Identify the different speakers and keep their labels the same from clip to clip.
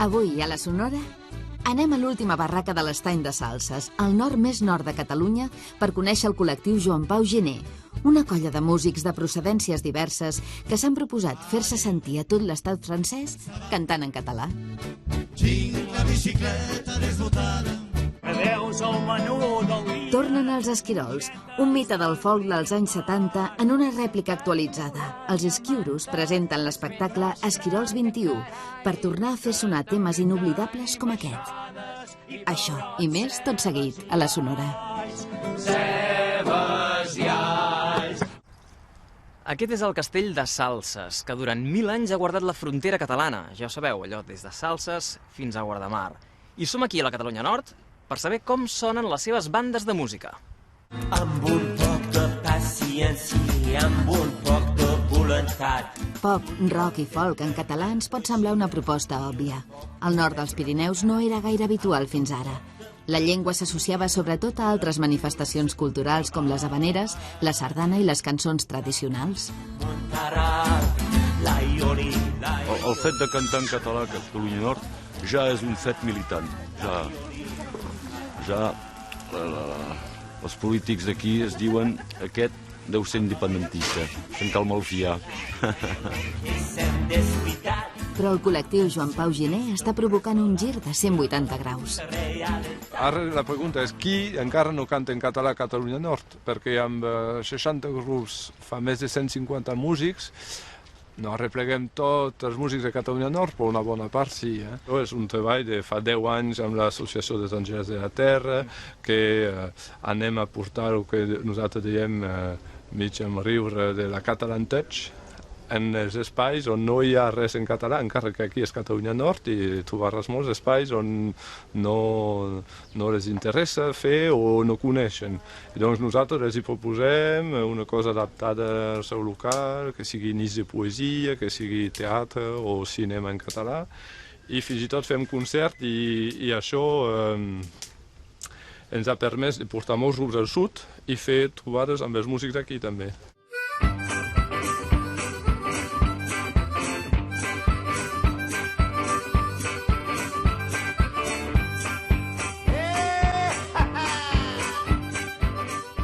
Speaker 1: Avui, a la Sonora, anem a l'última barraca de l'Estany de Salses, al nord més nord de Catalunya, per conèixer el col·lectiu Joan Pau Gené, una colla de músics de procedències diverses que s'han proposat fer-se sentir a tot l'estat francès cantant en català.
Speaker 2: Tinc la bicicleta desbotada.
Speaker 1: Tornen els esquirols, un mite del folk dels anys 70 en una rèplica actualitzada. Els Esquiurus presenten l'espectacle Esquirols 21 per tornar a fer sonar temes inoblidables com aquest. Això i més tot seguit a la Sonora.
Speaker 3: Aquest és el castell de Salses, que durant 1000 anys ha guardat la frontera catalana. Ja ho sabeu, allò des de Salses fins a Guardamar. I som aquí a la Catalunya Nord per saber com sonen les seves bandes de música.
Speaker 4: Amb un poc de paciència i amb un poc de voluntat.
Speaker 1: Pop, rock i folk en català ens pot semblar una proposta òbvia. Al nord dels Pirineus no era gaire habitual fins ara. La llengua s'associava sobretot a altres manifestacions culturals com les habaneres, la sardana i les cançons tradicionals.
Speaker 5: El fet de cantar en català a Catalunya Nord ja és un fet militant. Ja els polítics d'aquí es diuen aquest deu ser independentista, se'n cal malfiar.
Speaker 1: Però el col·lectiu Joan Pau Gené està provocant un gir de 180 graus.
Speaker 6: Ara la pregunta és qui encara no canta en català a Catalunya Nord, perquè amb 60 grups fa més de 150 músics, no arrepleguem tots els músics de Catalunya Nord, però una bona part sí. És un treball de fa 10 anys amb l'Associació d'Estrangers de la Terra, que anem a portar el que nosaltres diem mig en riure de la Catalan Touch, en els espais on no hi ha res en català, encara que aquí és Catalunya Nord, i trobaràs molts espais on no les interessa fer o no coneixen. I doncs nosaltres els hi proposem una cosa adaptada al seu local, que sigui nits de poesia, que sigui teatre o cinema en català, i fins i tot fem concert, i això ens ha permès de portar molts grups al sud i fer trobades amb els músics d'aquí també.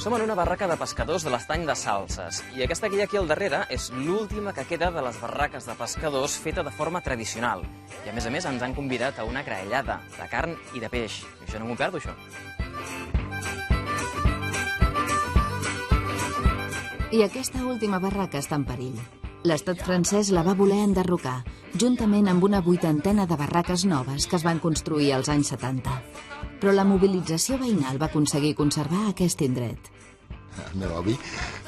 Speaker 3: Som en una barraca de pescadors de l'Estany de Salses, i aquesta que hi ha aquí al darrere és l'última que queda de les barraques de pescadors feta de forma tradicional. I a més ens han convidat a una graellada de carn i de peix. I això no m'ho perdo, això.
Speaker 1: I aquesta última barraca està en perill. L'estat francès la va voler enderrocar, juntament amb una 80ena de barraques noves que es van construir als anys 70. Però la mobilització veïnal va aconseguir conservar aquest indret.
Speaker 7: Meu avi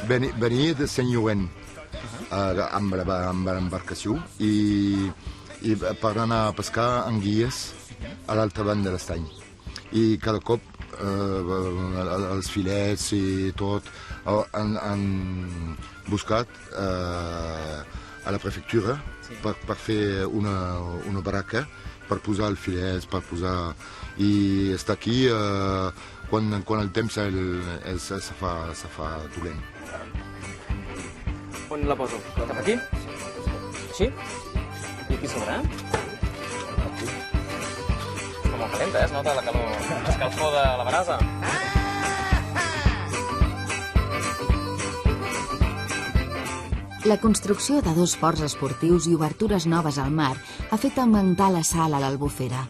Speaker 7: venia de Sant Lluent amb l'embarcació i per anar a pescar anguilles a l'altra banda de l'estany. I cada cop els filets i tot han buscat a la prefectura per fer una barraca per posar els filets, per posar... I està aquí quan el temps se fa dolent.
Speaker 3: On la poso? Cap aquí? Així? I aquí sobre, Està molt calenta, es nota la calor, l'escalfor de la brasa.
Speaker 1: La construcció de 2 ports esportius i obertures noves al mar ha fet augmentar la sal a l'Albufera.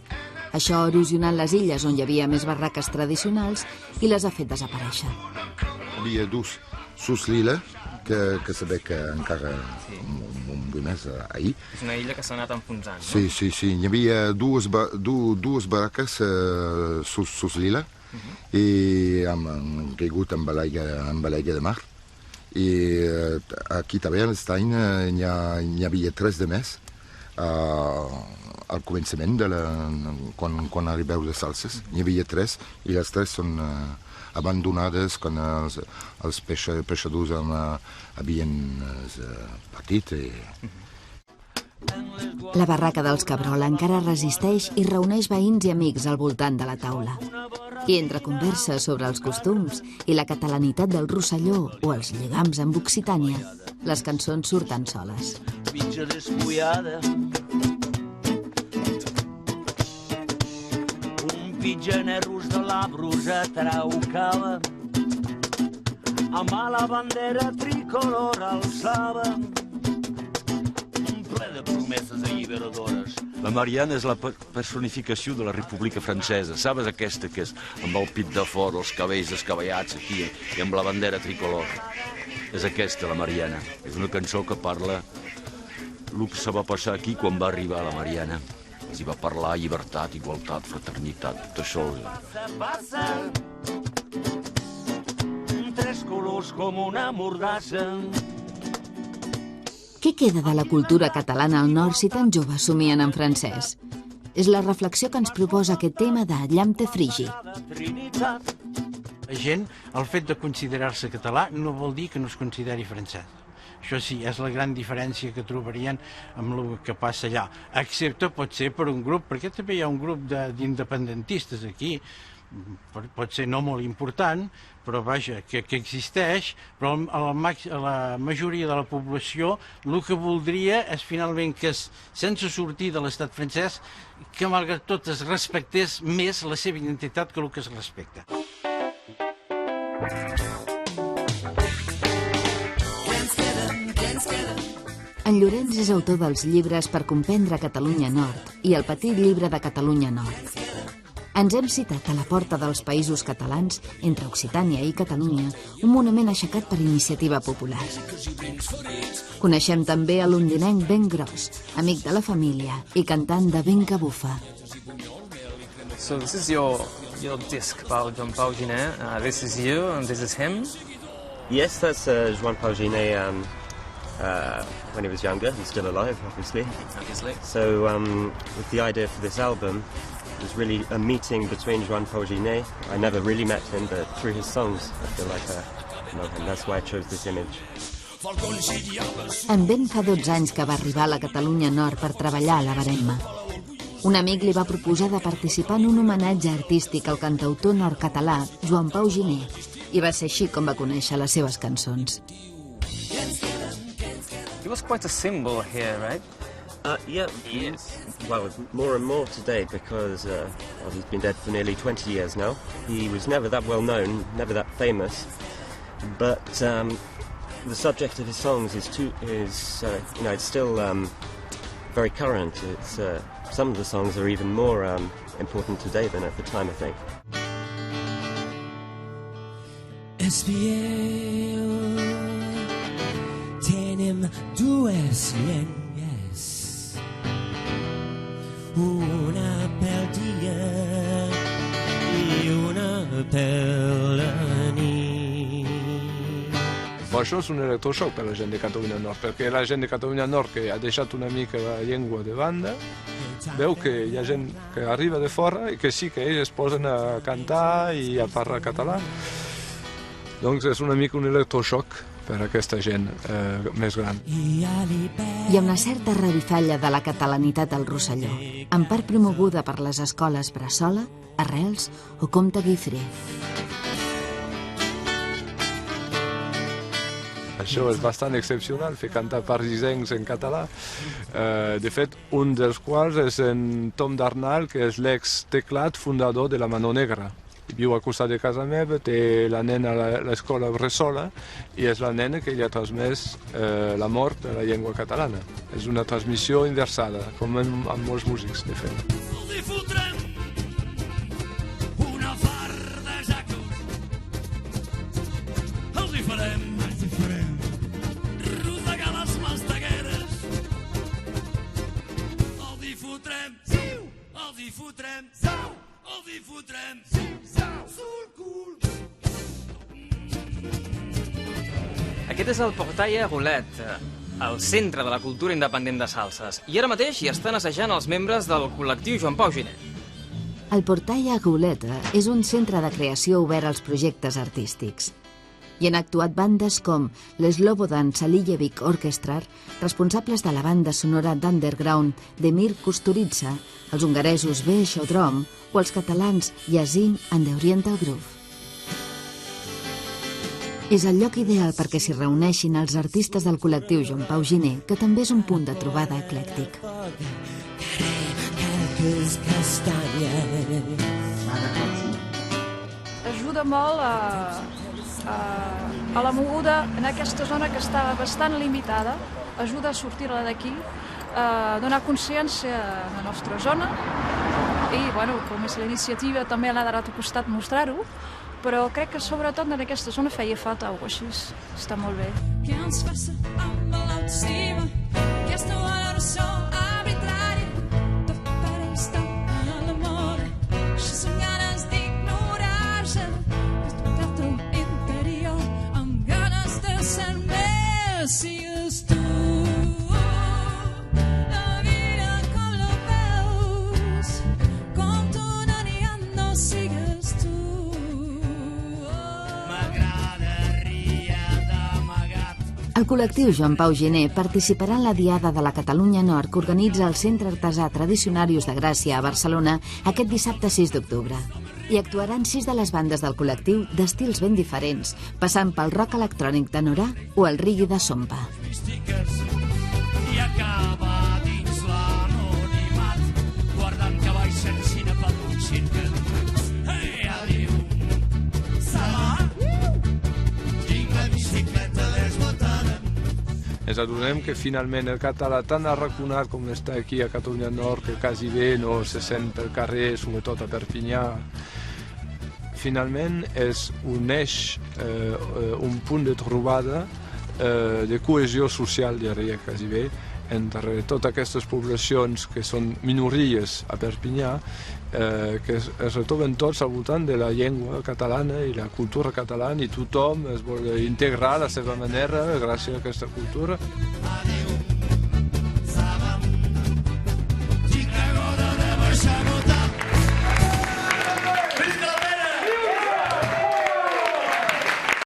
Speaker 1: Això ha erosionat les illes on hi havia més barraques tradicionals i les ha fet desaparèixer.
Speaker 7: Hi havia 2 sus l'illa, que sabé que encara un més ahir.
Speaker 3: És una illa que s'ha anat enfonsant, no?
Speaker 7: Sí. Hi havia dues barraques sus l'illa i han caigut amb l'aigua de mar. I aquí també a l'estany hi havia 3 de més al començament, quan arribeu de Salses. Hi havia 3 i les 3 són abandonades quan els peixadors havien patit.
Speaker 1: La barraca dels Cabrol encara resisteix i reuneix veïns i amics al voltant de la taula. I entre converses sobre els costums i la catalanitat del Rosselló o els lligams amb Occitània, les cançons surten soles.
Speaker 4: Mitja despullada pit generós de la brusa traucava, amb la bandera tricolor alçava, ple de promeses alliberadores.
Speaker 5: La Marianne és la personificació de la República Francesa. Sabes aquesta que és amb el pit de fora, els cabells escabellats aquí i amb la bandera tricolor? És aquesta, la Marianne. És una cançó que parla el que se va passar aquí quan va arribar la Marianne. S'hi va parlar llibertat, igualtat, fraternitat, tot això.
Speaker 4: Passa, tres colors com una mordassa.
Speaker 1: Què queda de la cultura catalana al nord si tan joves somien en francès? És la reflexió que ens proposa aquest tema de Llamte Frigi.
Speaker 8: La gent, el fet de considerar-se català no vol dir que no es consideri francès. Això sí, és la gran diferència que trobarien amb el que passa allà. Excepte, pot ser per un grup, perquè també hi ha un grup d'independentistes aquí, pot ser no molt important, però vaja, que existeix, però a la majoria de la població el que voldria és finalment que, sense sortir de l'estat francès, que malgrat tot es respectés més la seva identitat que el que es respecta.
Speaker 1: En Llorenç és autor dels llibres Per comprendre Catalunya Nord i El petit llibre de Catalunya Nord. Ens hem citat a la porta dels Països Catalans, entre Occitània i Catalunya, un monument aixecat per iniciativa popular. Coneixem també a l'ondinenc Ben Gros, amic de la família i cantant de Ben que bufa.
Speaker 9: So this is your disc about Joan Pau Giner. This is you and this is him.
Speaker 10: Yes, that's Joan Pau Giner when he was younger. He's still alive, obviously. So with the idea for this album, it was really a meeting between Joan Pau Giner. I never really met him, but through his songs, I feel like I know him. That's why I chose this image.
Speaker 1: En Ben fa 12 anys que va arribar a la Catalunya Nord per treballar a la Baremma. Un amic li va proposar de participar en un homenatge artístic al cantautor nord-català Joan Pau Giner i va ser així com va conèixer les seves cançons.
Speaker 9: He was quite a symbol here, right?
Speaker 10: Yeah, yes. Well, more and more today because he's been dead for nearly 20 years now. He was never that well known, never that famous, but the subject of his songs is it's still very current. It's some of the songs are even more important today than at the time, I think.
Speaker 4: Espieu, tenim dues llengües, una pel dia i una per la nit.
Speaker 6: Això és un electroshock per la gent de Catalunya Nord, perquè la gent de Catalunya Nord que ha deixat una mica la llengua de banda, veu que hi ha gent que arriba de fora i que sí que ells es posen a cantar i a parlar català. Doncs és una mica un electroshock per a aquesta gent més gran.
Speaker 1: Hi ha una certa revifalla de la catalanitat al Rosselló, en part promoguda per les escoles Bressola, Arrels o Comte Guifré.
Speaker 6: Això és bastant excepcional, fer cantar parisencs en català. De fet, un dels quals és en Tom Darnall, que és l'ex-teclat fundador de la Mano Negra. Viu al costat de casa meva, té la nena a l'escola Bressola i és la nena que li ha transmès l'amor de la llengua catalana. És una transmissió inversada, com amb molts músics, de fet.
Speaker 2: Una farda jaco. Els hi farem. Rosegar les mastegueres. Els hi fotrem. Els hi fotrem. Els hi fotrem. Sul cul.
Speaker 3: Aquest és el Portail à Roulettes, el centre de la cultura independent de Salses. I ara mateix hi estan assajant els membres del col·lectiu Joan Pau Giner.
Speaker 1: El Portail à Roulettes és un centre de creació obert als projectes artístics. Hi han actuat bandes com l'Slobodan Salijevic Orchestra, responsables de la banda sonora d'Underground d'Emir Kusturica, els hongaresos Beșodrom o els catalans Yazin and the Oriental Groove. És el lloc ideal perquè s'hi reuneixin els artistes del col·lectiu Joan Pau Giner, que també és un punt de trobada eclèctic.
Speaker 11: ajuda molt a la moguda en aquesta zona que està bastant limitada, ajuda a sortir-la d'aquí, a donar consciència a la nostra zona i, bueno, com és la iniciativa, també l'ha d'ara al costat mostrar-ho, però crec que sobretot en aquesta zona feia falta alguna cosa així. Està molt bé.
Speaker 12: Què ens passa amb l'autoestima? Aquesta valoració arbitrària de parents tan a la moda. Això són ganes d'ignorar-se, despertar teu interior amb ganes de ser més. Sigues tu la vida com la veus, com tu no sigues tu.
Speaker 1: El col·lectiu Joan Pau Gené participarà en la Diada de la Catalunya Nord que organitza el Centre Artesà Tradicionarius de Gràcia a Barcelona aquest dissabte 6 d'octubre. Hi actuaran 6 de les bandes del col·lectiu d'estils ben diferents, passant pel rock electrònic de Norà o el reggae de Sompa.
Speaker 2: I acaba dins l'anonimat, guardant cavalls sense cine pel d'un circle. Ei, adiu! Salà! Tinc la bicicleta desbotada.
Speaker 6: Ens adonem que finalment el català tan arraconat com està aquí a Catalunya Nord, que quasi bé no se sent pel carrer, sobretot a Perpinyà, finalment és un eix, un punt de trobada de cohesió social, diria quasi bé, entre totes aquestes poblacions que són minories a Perpinyà, que es retroben tots al voltant de la llengua catalana i la cultura catalana, i tothom es vol integrar a la seva manera gràcies a aquesta cultura.